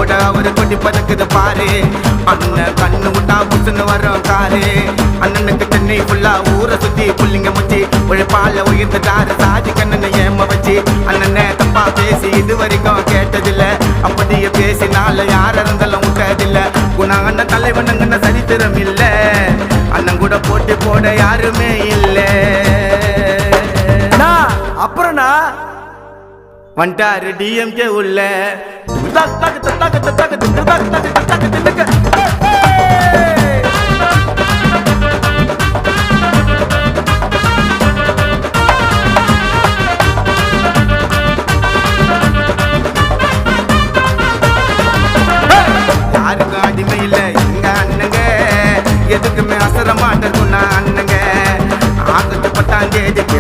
கூட அவரு கொட்டி பதக்குது பாரு. அண்ணன் கண்ணு விட்டா புசுன்னு வரும் காரு. அண்ணனுக்கு சென்னை ஃபுல்லா ஊரை சுத்தி புள்ளிங்க முச்சி உழைப்பால உயர்ந்துட்டாரு சாதி கண்ணனை ஏம வச்சு. அண்ணனை தப்பா பேசி இது வரைக்கும் கேட்டதில்ல, அப்படியே பேசினால யார இருந்தாலும் விட்டதில்ல. குணா அண்ணன் தலைவனுங்கன்னு சரித்திரம் இல்ல, அண்ணன் கூட போட்டி போட யாருமே இல்ல. அப்புறம்னா வந்துட்டாரு டிஎம்கே உள்ள